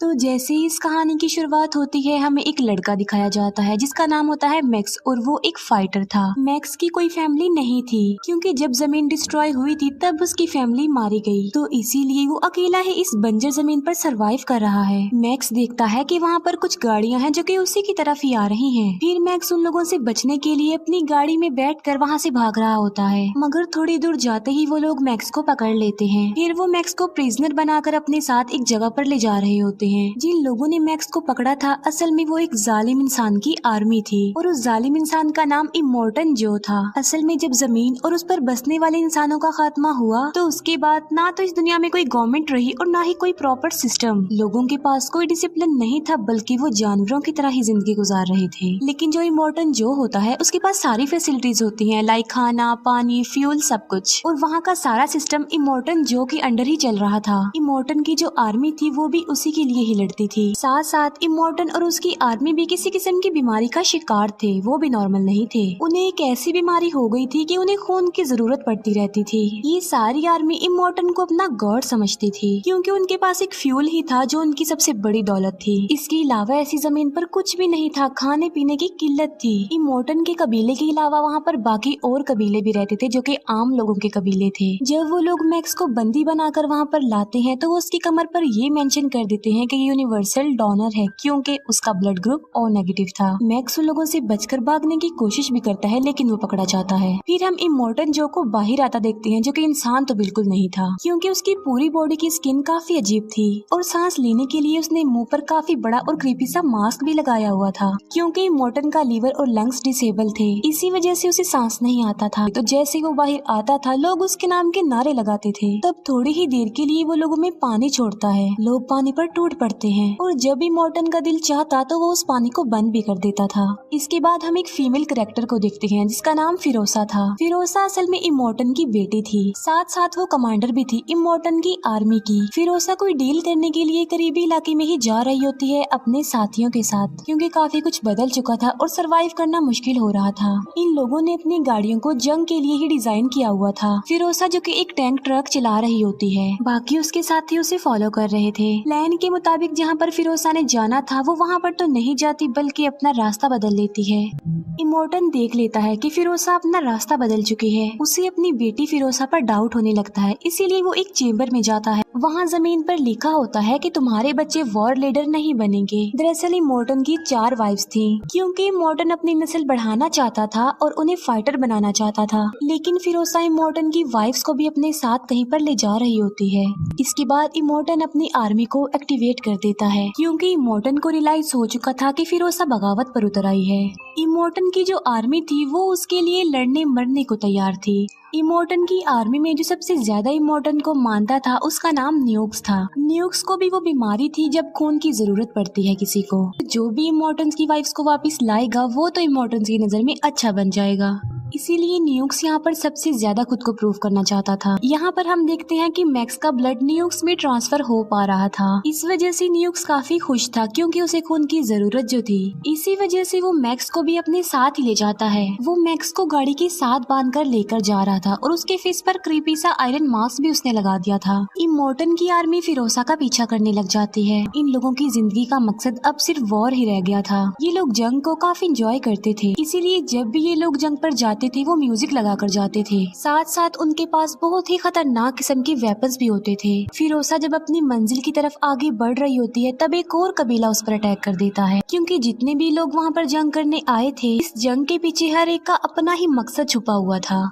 तो जैसे ही इस कहानी की शुरुआत होती है, हमें एक लड़का दिखाया जाता है जिसका नाम होता है मैक्स, और वो एक फाइटर था। मैक्स की कोई फैमिली नहीं थी क्योंकि जब जमीन डिस्ट्रॉय हुई थी तब उसकी फैमिली मारी गई, तो इसीलिए वो अकेला ही इस बंजर जमीन पर सरवाइव कर रहा है। मैक्स देखता है कि वहाँ पर कुछ गाड़ियाँ हैं जो कि उसी की तरफ ही आ रही हैं। फिर मैक्स उन लोगों से बचने के लिए अपनी गाड़ी में बैठकर वहाँ से भाग रहा होता है, मगर थोड़ी दूर जाते ही वो लोग मैक्स को पकड़ लेते हैं। फिर वो मैक्स को प्रिजनर बनाकर अपने साथ एक जगह पर ले जा रहे होते हैं। जिन लोगों ने मैक्स को पकड़ा था असल में वो एक जालिम इंसान की आर्मी थी, और उस जालिम इंसान का नाम इमोर्टन जो था। असल में जब जमीन और उस पर बसने वाले इंसानों का खात्मा हुआ तो उसके बाद ना तो इस दुनिया में कोई गवर्नमेंट रही और ना ही कोई प्रॉपर सिस्टम। लोगों के पास कोई डिसिप्लिन नहीं था, बल्कि वो जानवरों की तरह ही जिंदगी गुजार रहे थे। लेकिन जो इमोर्टन जो होता है उसके पास सारी फैसिलिटीज होती हैं, लाइक खाना, पानी, फ्यूल, सब कुछ, और वहाँ का सारा सिस्टम इमोर्टन जो के अंडर ही चल रहा था। इमोर्टन की जो आर्मी थी वो भी उसी के लिए ही लड़ती थी। साथ साथ इमोर्टन और उसकी आर्मी भी किसी किस्म की बीमारी का शिकार थे, वो भी नॉर्मल नहीं थे। उन्हें एक ऐसी बीमारी हो गई थी कि उन्हें खून की जरूरत पड़ती रहती थी। ये सारी आर्मी इमोर्टन को अपना गॉड समझती थी क्योंकि उनके पास एक फ्यूल ही था जो उनकी सबसे बड़ी दौलत थी। इसके अलावा ऐसी जमीन पर कुछ भी नहीं था, खाने पीने की किल्लत थी। इमोर्टन के कबीले के अलावा वहाँ पर बाकी और कबीले भी रहते थे जो कि आम लोगों के कबीले थे। जब वो लोग मैक्स को बंदी बनाकर वहाँ पर लाते हैं तो वो उसकी कमर पर ये मेंशन कर देते हैं कि ये यूनिवर्सल डोनर है क्योंकि उसका ब्लड ग्रुप ओ नेगेटिव था। मैक्स उन लोगों से बचकर भागने की कोशिश भी करता है लेकिन वो पकड़ा जाता है। फिर हम इमोर्टन जो को बाहर आता देखते हैं जो कि इंसान तो बिल्कुल नहीं था क्योंकि उसकी पूरी बॉडी की स्किन काफी अजीब थी, और सांस लेने के लिए उसने मुंह पर काफी बड़ा और क्रीपी सा मास्क भी लगाया हुआ था क्योंकि इमोर्टन का लीवर और लंग्स डिसेबल थे, इसी वजह से उसे सांस नहीं आता था। तो जैसे वो बाहर आता था लोग उसके नाम के नारे लगाते थे। तब थोड़ी ही देर के लिए वो लोगों में पानी छोड़ता है, लोग पानी पर टूट पड़ते हैं, और जब भी इमोर्टन का दिल चाहता तो वो उस पानी को बंद भी कर देता था। इसके बाद हम एक फीमेल कैरेक्टर को देखते हैं जिसका नाम फिरोसा था। फिरोसा असल में इमोर्टन की बेटी थी, साथ साथ वो कमांडर भी थी इमोर्टन की आर्मी की। फिरोसा कोई डील करने के लिए करीबी इलाके में ही जा रही होती है अपने साथियों के साथ क्योंकि काफी कुछ बदल चुका था और सरवाइव करना मुश्किल हो रहा था। इन लोगों ने अपनी गाड़ियों को जंग के लिए ही डिजाइन किया हुआ था। फिरोसा जो कि एक टैंक ट्रक चला रही होती है, बाकी उसके साथी उसे फॉलो कर रहे थे। प्लान के मुताबिक जहाँ पर फिरोसा ने जाना था वो वहाँ पर तो नहीं जाती बल्कि अपना रास्ता बदल लेती है। इमोर्टन देख लेता है कि फिरोसा अपना रास्ता बदल चुकी है। उसे अपनी बेटी फिरोसा पर डाउट होने लगता है, इसीलिए वो एक चेम्बर में जाता है। वहाँ जमीन पर लिखा होता है कि तुम्हारे बच्चे वॉर लीडर नहीं बनेंगे। दरअसल इमोर्टन की 4 वाइफ्स थी क्योंकि इमोर्टन अपनी नस्ल बढ़ाना चाहता था और उन्हें फाइटर बनाना चाहता था, लेकिन फिरोसा इमोर्टन की वाइफ्स को भी अपने साथ कहीं पर ले जा रही होती है। इसके बाद इमोर्टन अपनी आर्मी को एक्टिवेट कर देता है क्योंकि इमोर्टन को रियलाइज हो चुका था कि फिरोसा बगावत पर उतर आई है। इमोर्टन की जो आर्मी थी वो उसके लिए लड़ने मरने को तैयार थी। इमोर्टन की आर्मी में जो सबसे ज्यादा इमोर्टन को मानता था उसका नाम न्यूक्स था। न्यूक्स को भी वो बीमारी थी जब खून की जरूरत पड़ती है किसी को। जो भी इमोर्टन्स की वाइफ्स को वापस लाएगा वो तो इमोर्टन्स की नजर में अच्छा बन जाएगा, इसीलिए न्यूक्स यहाँ पर सबसे ज्यादा खुद को प्रूव करना चाहता था। यहाँ पर हम देखते हैं कि मैक्स का ब्लड न्यूक्स में ट्रांसफर हो पा रहा था। इस वजह से न्यूक्स काफी खुश था क्योंकि उसे खून की जरूरत जो थी। इसी वजह से वो मैक्स को भी अपने साथ ही ले जाता है। वो मैक्स को गाड़ी के साथ बांधकर लेकर जा रहा था और उसके फेस पर क्रीपी सा आयरन मास्क भी उसने लगा दिया था। इमोर्टन की आर्मी फिरोसा का पीछा करने लग जाती है। इन लोगों की जिंदगी का मकसद अब सिर्फ वॉर ही रह गया था। ये लोग जंग को काफी इंजॉय करते थे, इसीलिए जब भी ये लोग जंग पर जाते थे वो म्यूजिक लगा कर जाते थे। साथ साथ उनके पास बहुत ही खतरनाक किस्म के वेपन्स भी होते थे। फिरोसा जब अपनी मंजिल की तरफ आगे बढ़ रही होती है तब एक और कबीला उस पर अटैक कर देता है क्योंकि जितने भी लोग वहाँ पर जंग करने आए थे इस जंग के पीछे हर एक का अपना ही मकसद छुपा हुआ था।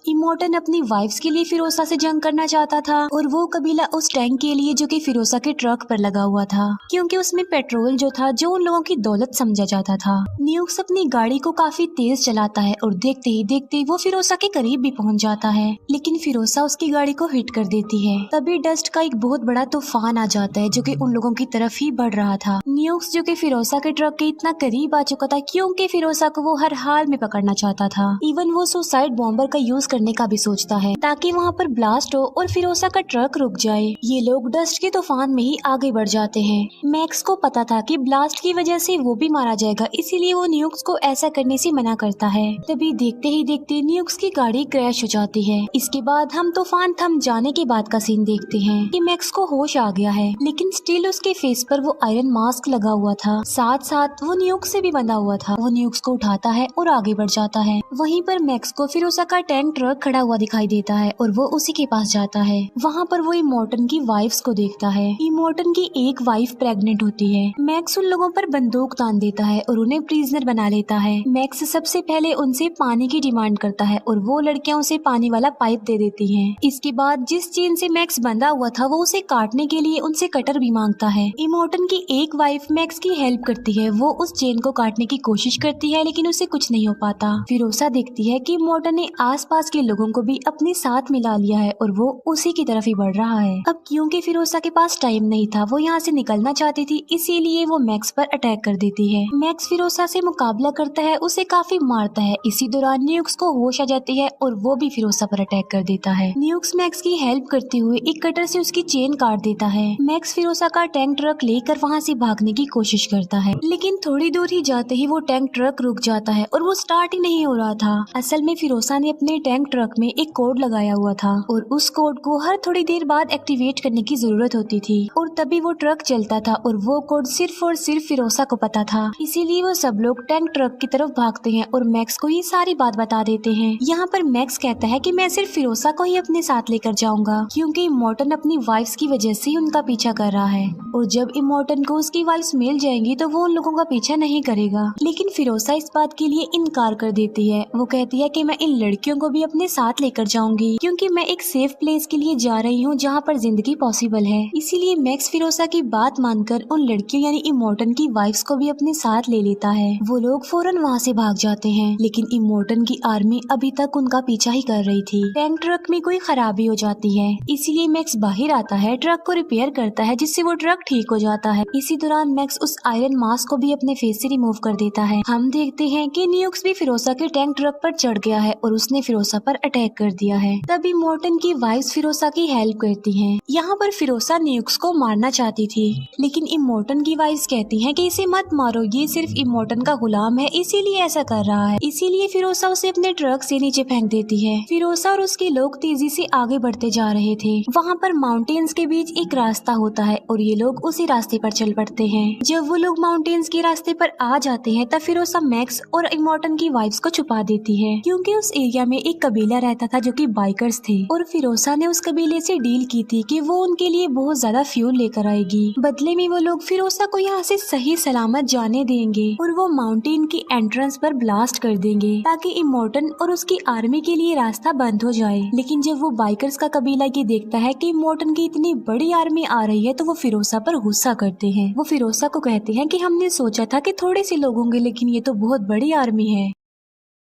इमोर्टन अपनी वाइफ्स के लिए फिरोसा से जंग करना चाहता था और वो कबीला उस टैंक के लिए जो कि फिरोसा के ट्रक पर लगा हुआ था क्योंकि उसमें पेट्रोल जो था जो उन लोगों की दौलत समझा जाता था। न्यूक्स अपनी गाड़ी को काफी तेज चलाता है और देखते ही देखते वो फिरोसा के करीब भी पहुंच जाता है, लेकिन फिरोसा उसकी गाड़ी को हिट कर देती है। तभी डस्ट का एक बहुत बड़ा तूफान आ जाता है जो कि उन लोगों की तरफ ही बढ़ रहा था। न्यूक्स जो कि फिरोसा के ट्रक के इतना करीब आ चुका था क्योंकि फिरोसा को वो हर हाल में पकड़ना चाहता था। इवन वो सुसाइड बॉम्बर का यूज करने का भी सोचता है ताकि वहाँ पर ब्लास्ट हो और फिरोसा का ट्रक रुक जाए। ये लोग डस्ट के तूफान में ही आगे बढ़ जाते हैं। मैक्स को पता था कि ब्लास्ट की वजह से वो भी मारा जाएगा, इसीलिए वो न्यूक्स को ऐसा करने से मना करता है। तभी देखते ही देखते न्यूक्स की गाड़ी क्रैश हो जाती है। इसके बाद हम तूफान थम जाने के बाद का सीन देखते हैं कि मैक्स को होश आ गया है, लेकिन स्टिल उसके फेस पर वो आयरन मास्क लगा हुआ था, साथ साथ वो न्यूक्स से भी बंधा हुआ था। वो न्यूक्स को उठाता है और आगे बढ़ जाता है। वहीं पर मैक्स को फिरोसा का टैंक ट्रक खड़ा हुआ दिखाई देता है और वो उसी के पास जाता है। वहाँ पर वो इमोर्टन की वाइफ्स को देखता है। इमोर्टन की एक वाइफ प्रेग्नेंट होती है। मैक्स उन लोगों पर बंदूक तान देता है और उन्हें प्रिजनर बना लेता है। मैक्स सबसे पहले उनसे पानी की डिमांड करता है और वो लड़कियां उसे पानी वाला पाइप दे देती हैं। इसके बाद जिस चेन से मैक्स बंधा हुआ था वो उसे काटने के लिए उनसे कटर भी मांगता है। इमोर्टन की एक वाइफ मैक्स की हेल्प करती है। वो उस चेन को काटने की कोशिश करती है लेकिन उसे कुछ नहीं हो पाता। फिरोसा देखती है कि इमोर्टन ने आसपास के लोगों को भी अपने साथ मिला लिया है और वो उसी की तरफ ही बढ़ रहा है। अब क्योंकि फिरोसा के पास टाइम नहीं था, वो यहाँ से निकलना चाहती थी, इसीलिए वो मैक्स पर अटैक कर देती है। मैक्स फिरोसा से मुकाबला करता है, उसे काफी मारता है। इसी दौरान न्यूक्स को होश आ जाती है और वो भी फिरोसा पर अटैक कर देता है। न्यूक्स मैक्स की हेल्प करते हुए एक कटर से उसकी चेन काट देता है। मैक्स फिरोसा का टैंक ट्रक लेकर वहाँ से भागने की कोशिश करता है, लेकिन थोड़ी दूर ही जाते ही वो टैंक ट्रक रुक जाता है और वो स्टार्ट ही नहीं हो रहा था। असल में फिरोसा ने अपने टैंक ट्रक में एक कोड लगाया हुआ था और उस कोड को हर थोड़ी देर बाद एक्टिवेट करने की जरूरत होती थी और तभी वो ट्रक चलता था और वो कोड सिर्फ और सिर्फ फिरोसा को पता था। इसीलिए वो सब लोग टैंक ट्रक की तरफ भागते हैं और मैक्स को ये सारी बात बता देते हैं। यहाँ पर मैक्स कहता है कि मैं सिर्फ फिरोसा को ही अपने साथ लेकर जाऊंगा क्योंकि इमोर्टन अपनी वाइफ्स की वजह से उनका पीछा कर रहा है और जब इमोर्टन को उसकी वाइफ्स मिल जाएंगी तो वो उन लोगों का पीछा नहीं करेगा। लेकिन फिरोसा इस बात के लिए इनकार कर देती है। वो कहती है कि मैं इन लड़कियों को भी अपने साथ लेकर जाऊंगी क्योंकि मैं एक सेफ प्लेस के लिए जा रही हूँ जहाँ पर जिंदगी पॉसिबल है। इसीलिए मैक्स फिरोसा की बात मानकर उन लड़कियों यानी इमोर्टन की वाइफ्स को भी अपने साथ ले लेता है। वो लोग फौरन वहाँ से भाग जाते हैं, लेकिन इमोर्टन की आर्मी अभी तक उनका पीछा ही कर रही थी। टैंक ट्रक में कोई खराबी हो जाती है, इसीलिए मैक्स बाहर आता है, ट्रक को रिपेयर करता है जिससे वो ट्रक ठीक हो जाता है। इसी दौरान मैक्स उस आयरन मास्क को भी अपने फेस से रिमूव कर देता है। हम देखते हैं कि न्यूक्स भी फिरोसा के टैंक ट्रक पर चढ़ गया है और उसने फिरोसा पर अटैक कर दिया है। तभी इमोर्टन की वाइफ्स फिरोसा की हेल्प करती हैं। यहाँ पर फिरोसा न्यूक्स को मारना चाहती थी, लेकिन इमोर्टन की वाइफ्स कहती हैं कि इसे मत मारो, ये सिर्फ इमोर्टन का गुलाम है इसीलिए ऐसा कर रहा है। इसीलिए फिरोसा उसे अपने ट्रक से नीचे फेंक देती है। फिरोसा और उसके लोग तेजी से आगे बढ़ते जा रहे थे। वहाँ पर माउंटेन्स के बीच एक रास्ता होता है और ये लोग उसी रास्ते पर चल पड़ते हैं। जब वो लोग माउंटेन्स के रास्ते पर आ जाते हैं तब फिरोसा मैक्स और इमोर्टन की वाइफ्स को छुपा देती है क्योंकि उस एरिया में एक कबीला रहता था जो कि बाइकर्स थे और फिरोसा ने उस कबीले से डील की थी कि वो उनके लिए बहुत ज्यादा फ्यूल लेकर आएगी। बदले में वो लोग फिरोसा को यहाँ से सही सलामत जाने देंगे और वो माउंटेन की एंट्रेंस पर ब्लास्ट कर देंगे ताकि इमोर्टन और उसकी आर्मी के लिए रास्ता बंद हो जाए। लेकिन जब वो बाइकर्स का कबीला ये देखता है कि इमोर्टन की इतनी बड़ी आर्मी आ रही है तो वो फिरोसा पर गुस्सा करते हैं। वो फिरोसा को कहते हैं कि हमने सोचा था कि थोड़े से लोग होंगे लेकिन ये तो बहुत बड़ी आर्मी है।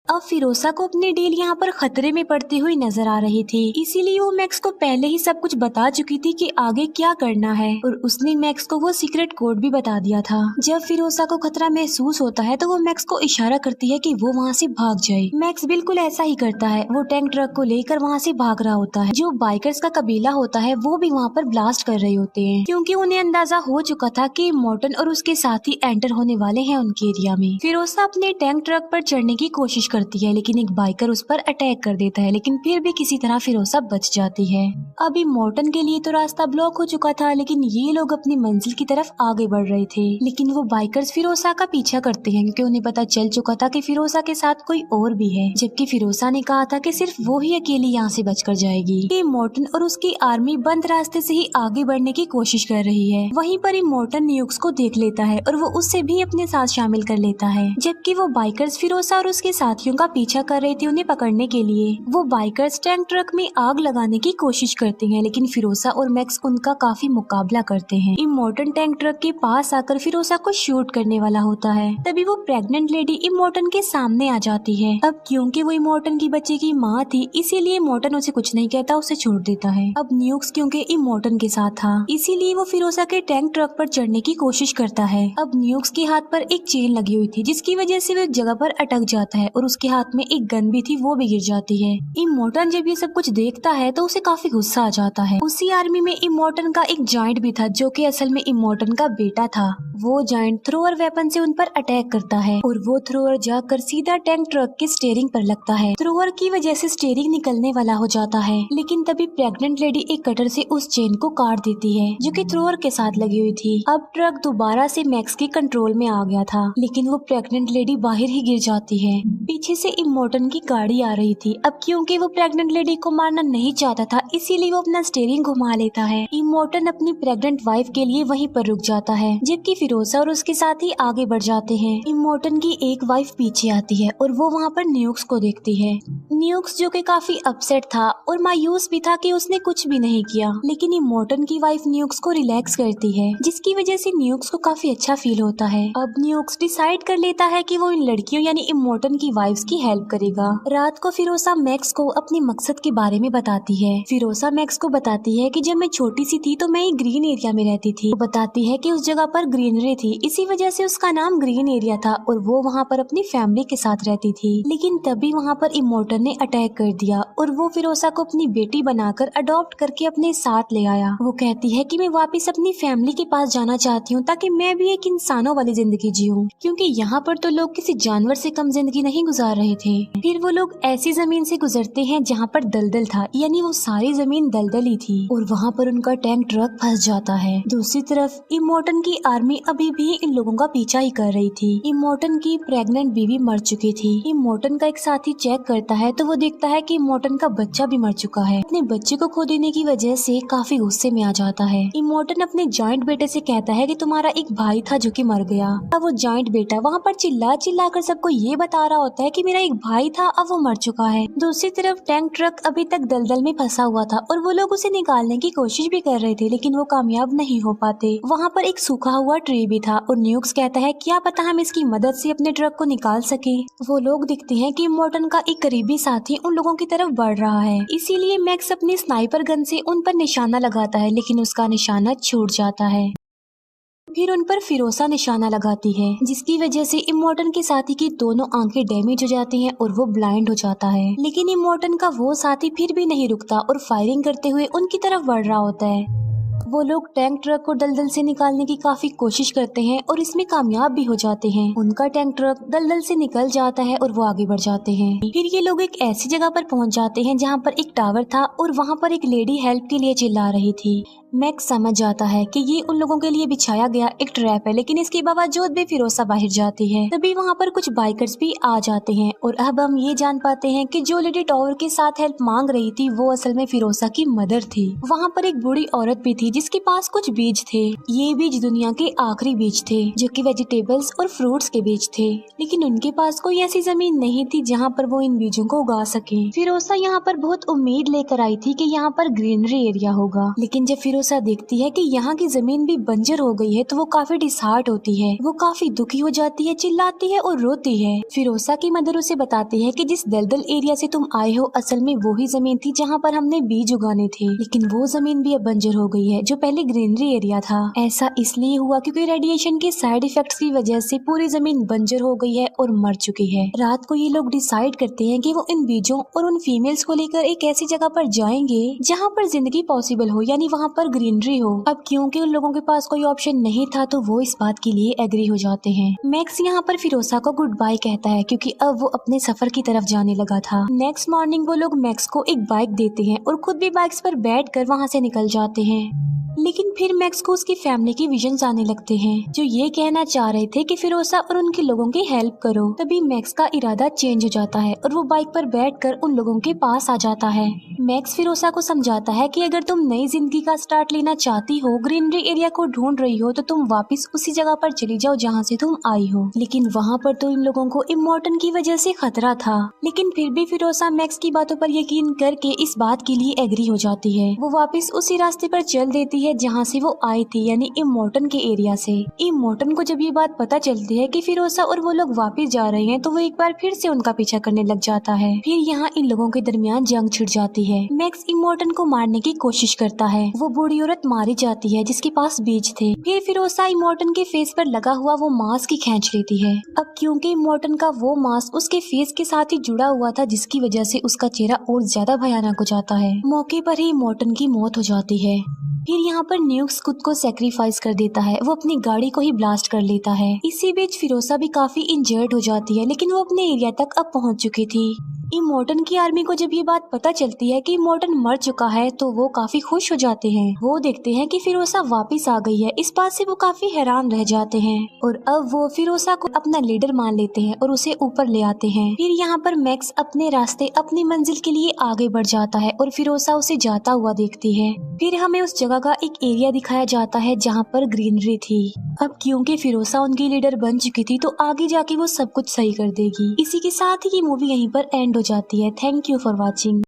अब फिरोसा को अपनी डील यहाँ पर खतरे में पड़ती हुई नजर आ रही थी, इसीलिए वो मैक्स को पहले ही सब कुछ बता चुकी थी कि आगे क्या करना है और उसने मैक्स को वो सीक्रेट कोड भी बता दिया था। जब फिरोसा को खतरा महसूस होता है तो वो मैक्स को इशारा करती है कि वो वहाँ से भाग जाए। मैक्स बिल्कुल ऐसा ही करता है। वो टैंक ट्रक को लेकर वहाँ से भाग रहा होता है। जो बाइकर्स का कबीला होता है वो भी वहाँ पर ब्लास्ट कर रहे होते हैं क्योंकि उन्हें अंदाजा हो चुका था कि मॉर्टन और उसके साथी एंटर होने वाले हैं उनके एरिया में। फिरोसा अपने टैंक ट्रक पर चढ़ने की कोशिश करती है लेकिन एक बाइकर उस पर अटैक कर देता है, लेकिन फिर भी किसी तरह फिरोसा बच जाती है। अभी मॉर्टन के लिए तो रास्ता ब्लॉक हो चुका था लेकिन ये लोग अपनी मंजिल की तरफ आगे बढ़ रहे थे। लेकिन वो बाइकर्स फिरोसा का पीछा करते हैं क्योंकि उन्हें पता चल चुका था कि फिरोसा के साथ कोई और भी है, जबकि फिरोसा ने कहा था कि सिर्फ वो ही अकेली यहाँ से बचकर जाएगी। ये मॉर्टन और उसकी आर्मी बंद रास्ते से ही आगे बढ़ने की कोशिश कर रही है। वहीं पर मॉर्टन न्यूक्स को देख लेता है और वो उससे भी अपने साथ शामिल कर लेता है, जबकि वो बाइकर्स फिरोसा और उसके साथियों का पीछा कर रहे थे उन्हें पकड़ने के लिए। वो बाइकर्स टैंक ट्रक में आग लगाने की कोशिश करते हैं लेकिन फिरोसा और मैक्स उनका काफी मुकाबला करते हैं। इमोर्टन टैंक ट्रक के पास आकर फिरोसा को शूट करने वाला होता है। तभी वो प्रेग्नेंट लेडी इमोर्टन के सामने आ जाती है। अब क्योंकि वो इमोर्टन की बच्चे की माँ थी इसीलिए इमोर्टन उसे कुछ नहीं कहता, उसे छोड़ देता है। अब न्यूक्स क्योंकि इमोर्टन के साथ था इसीलिए वो फिरोसा के टैंक ट्रक पर चढ़ने की कोशिश करता है। अब न्यूक्स के हाथ पर एक चेन लगी हुई थी जिसकी वजह से वो एक जगह पर अटक जाता है और उसके हाथ में एक गन भी थी वो भी गिर जाती है। इमोर्टन जब ये सब कुछ देखता है तो उसे काफी गुस्सा आ जाता है। उसी आर्मी में इमोर्टन का एक जायंट भी था जो कि असल में इमोर्टन का बेटा था। वो जायंट थ्रोअर वेपन से उन पर अटैक करता है और वो थ्रोअर जाकर सीधा टैंक ट्रक के स्टीयरिंग पर लगता है। थ्रोअर की वजह से स्टीयरिंग निकलने वाला हो जाता है, लेकिन तभी प्रेग्नेंट लेडी एक कटर से उस चेन को काट देती है जो कि थ्रोअर के साथ लगी हुई थी। अब ट्रक दोबारा से मैक्स के कंट्रोल में आ गया था, लेकिन वो प्रेग्नेंट लेडी बाहर ही गिर जाती है। पीछे से इमोर्टन की गाड़ी आ रही थी। अब क्योंकि वो प्रेग्नेंट लेडी को मारना नहीं चाहता था, इसीलिए वो अपना स्टीयरिंग घुमा लेता है। इमोर्टन अपनी प्रेग्नेंट वाइफ के लिए वहीं पर रुक जाता है, जबकि फिरोसा और उसके साथ ही आगे बढ़ जाते हैं। इमोर्टन की एक वाइफ पीछे आती है और वो वहाँ पर न्यूक्स को देखती है। न्यूक्स जो कि काफी अपसेट था और मायूस भी था कि उसने कुछ भी नहीं किया, लेकिन इमोर्टन की वाइफ न्यूक्स को रिलैक्स करती है, जिसकी वजह से न्यूक्स को काफी अच्छा फील होता है। अब न्यूक्स डिसाइड कर लेता है कि वो इन लड़कियों यानी इमोर्टन की वाइफ्स की हेल्प करेगा। रात को फिरोसा मैक्स को अपने मकसद के बारे में बताती है। फिरोसा मैक्स को बताती है कि जब मैं छोटी सी थी तो मैं एक ग्रीन एरिया में रहती थी। वो बताती है कि उस जगह पर ग्रीनरी थी, इसी वजह से उसका नाम ग्रीन एरिया था और वो वहाँ पर अपनी फैमिली के साथ रहती थी। लेकिन तभी वहाँ पर इमोर्टन ने अटैक कर दिया और वो फिरोसा को अपनी बेटी बनाकर अडॉप्ट करके अपने साथ ले आया। वो कहती है कि मैं वापस अपनी फैमिली के पास जाना चाहती हूँ ताकि मैं भी एक इंसानों वाली जिंदगी जीऊँ, क्योंकि यहाँ पर तो लोग किसी जानवर से कम जिंदगी नहीं गुजार रहे थे। फिर वो लोग ऐसी जमीन से गुजरते हैं जहाँ पर दलदल था, यानी वो सारी जमीन दलदल ही थी और वहाँ पर उनका टैंक ट्रक फंस जाता है। दूसरी तरफ इमोर्टन की आर्मी अभी भी इन लोगों का पीछा ही कर रही थी। इमोर्टन की प्रेग्नेंट बीवी मर चुकी थी। इमोर्टन का एक साथी चेक करता है तो वो देखता है कि इमोर्टन का बच्चा भी मर चुका है। अपने बच्चे को खो देने की वजह से काफी गुस्से में आ जाता है। इमोर्टन अपने जॉइंट बेटे से कहता है कि तुम्हारा एक भाई था जो कि मर गया। अब वो जॉइंट बेटा वहाँ पर चिल्ला चिल्ला कर सबको ये बता रहा होता है कि मेरा एक भाई था, अब वो मर चुका है। दूसरी तरफ टैंक ट्रक अभी तक दलदल में फंसा हुआ था और वो लोग उसे निकालने की कोशिश भी कर रहे थे, लेकिन वो कामयाब नहीं हो पाते। वहाँ पर एक सूखा हुआ ट्री भी था और न्यूक्स कहता है क्या पता हम इसकी मदद से अपने ट्रक को निकाल सके। वो लोग दिखते हैं कि इमोर्टन का एक करीबी साथी उन लोगों की तरफ बढ़ रहा है, इसीलिए मैक्स अपनी स्नाइपर गन से उन पर निशाना लगाता है, लेकिन उसका निशाना छूट जाता है। फिर उन पर फिरोसा निशाना लगाती है, जिसकी वजह से इमोर्टन के साथी की दोनों आंखें डैमेज हो जाती हैं और वो ब्लाइंड हो जाता है। लेकिन इमोर्टन का वो साथी फिर भी नहीं रुकता और फायरिंग करते हुए उनकी तरफ बढ़ रहा होता है। वो लोग टैंक ट्रक को दलदल से निकालने की काफी कोशिश करते हैं और इसमें कामयाब भी हो जाते हैं। उनका टैंक ट्रक दलदल से निकल जाता है और वो आगे बढ़ जाते हैं। फिर ये लोग एक ऐसी जगह पर पहुंच जाते हैं जहां पर एक टावर था और वहां पर एक लेडी हेल्प के लिए चिल्ला रही थी। मैक्स समझ जाता है कि ये उन लोगों के लिए बिछाया गया एक ट्रैप है, लेकिन इसके बावजूद भी फिरोसा बाहर जाती है। तभी वहाँ पर कुछ बाइकर्स भी आ जाते हैं और अब हम ये जान पाते हैं कि जो लेडी टावर के साथ हेल्प मांग रही थी वो असल में फिरोसा की मदर थी। वहाँ पर एक बूढ़ी औरत भी थी जिसके पास कुछ बीज थे। ये बीज दुनिया के आखिरी बीज थे जो कि वेजिटेबल्स और फ्रूट्स के बीज थे, लेकिन उनके पास कोई ऐसी जमीन नहीं थी जहाँ पर वो इन बीजों को उगा सके। फिरोसा यहाँ पर बहुत उम्मीद लेकर आई थी कि यहाँ पर ग्रीनरी एरिया होगा, लेकिन जब फिरोसा देखती है कि यहाँ की जमीन भी बंजर हो गई है तो वो काफी डिसहार्ट होती है। वो काफी दुखी हो जाती है, चिल्लाती है और रोती है। फिरोसा की मदर उसे बताती है कि जिस दलदल एरिया से तुम आए हो असल में वही जमीन थी जहाँ पर हमने बीज उगाने थे, लेकिन वो जमीन भी अब बंजर हो गई है जो पहले ग्रीनरी एरिया था। ऐसा इसलिए हुआ क्योंकि रेडिएशन के साइड इफेक्ट्स की वजह से पूरी जमीन बंजर हो गई है और मर चुकी है। रात को ये लोग डिसाइड करते हैं कि वो इन बीजों और उन फीमेल्स को लेकर एक ऐसी जगह पर जाएंगे जहाँ पर जिंदगी पॉसिबल हो, यानी वहाँ पर ग्रीनरी हो। अब क्योंकि उन लोगों के पास कोई ऑप्शन नहीं था तो वो इस बात के लिए एग्री हो जाते हैं। मैक्स यहाँ पर फिरोसा को गुड बाय कहता है क्योंकि अब वो अपने सफर की तरफ जाने लगा था। नेक्स्ट मॉर्निंग वो लोग मैक्स को एक बाइक देते हैं और खुद भी बाइक्स पर बैठकर वहाँ से निकल जाते हैं। लेकिन फिर मैक्स को उसकी फैमिली की विजन्स आने लगते हैं जो ये कहना चाह रहे थे कि फिरोसा और उनके लोगों की हेल्प करो। तभी मैक्स का इरादा चेंज हो जाता है और वो बाइक पर बैठकर उन लोगों के पास आ जाता है। मैक्स फिरोसा को समझाता है कि अगर तुम नई जिंदगी का स्टार्ट लेना चाहती हो, ग्रीनरी एरिया को ढूंढ रही हो, तो तुम वापस उसी जगह पर चली जाओ जहाँ से तुम आई हो। लेकिन वहाँ पर तो इन लोगों को इमोर्टन की वजह से खतरा था, लेकिन फिर भी फिरोसा मैक्स की बातों पर यकीन करके इस बात के लिए एग्री हो जाती है। वो वापस उसी रास्ते पर चल देती है जहाँ से वो आई थी, यानी इमोर्टन के एरिया से। इमोर्टन को जब ये बात पता चलती है कि फिरोसा और वो लोग वापस जा रहे हैं तो वो एक बार फिर से उनका पीछा करने लग जाता है। फिर यहाँ इन लोगों के दरमियान जंग छिड़ जाती है। मैक्स इमोर्टन को मारने की कोशिश करता है। वो बूढ़ी औरत मारी जाती है जिसके पास बीज थे। फिर फिरोसा इमोर्टन के फेस पर लगा हुआ वो मास्क ही खींच लेती है। अब क्योंकि इमोर्टन का वो मास्क उसके फेस के साथ ही जुड़ा हुआ था, जिसकी वजह से उसका चेहरा और ज्यादा भयानक हो जाता है। मौके पर ही इमोर्टन की मौत हो जाती है। फिर यहाँ पर न्यूक्स खुद को सेक्रीफाइस कर देता है, वो अपनी गाड़ी को ही ब्लास्ट कर लेता है। इसी बीच फिरोसा भी काफी इंजर्ड हो जाती है, लेकिन वो अपने एरिया तक अब पहुँच चुकी थी। इमोर्टन की आर्मी को जब ये बात पता चलती है कि इमोर्टन मर चुका है तो वो काफी खुश हो जाते हैं। वो देखते हैं कि फिरोसा वापस आ गई है, इस बात से वो काफी हैरान रह जाते हैं और अब वो फिरोसा को अपना लीडर मान लेते हैं और उसे ऊपर ले आते हैं। फिर यहाँ पर मैक्स अपने रास्ते अपनी मंजिल के लिए आगे बढ़ जाता है और फिरोसा उसे जाता हुआ देखती है। फिर हमें उस जगह का एक एरिया दिखाया जाता है जहाँ पर ग्रीनरी थी। अब क्योंकि फिरोसा उनकी लीडर बन चुकी थी तो आगे जाके वो सब कुछ सही कर देगी। इसी के साथ ही ये मूवी यहीं पर एंड हो जाती है। Thank you for watching.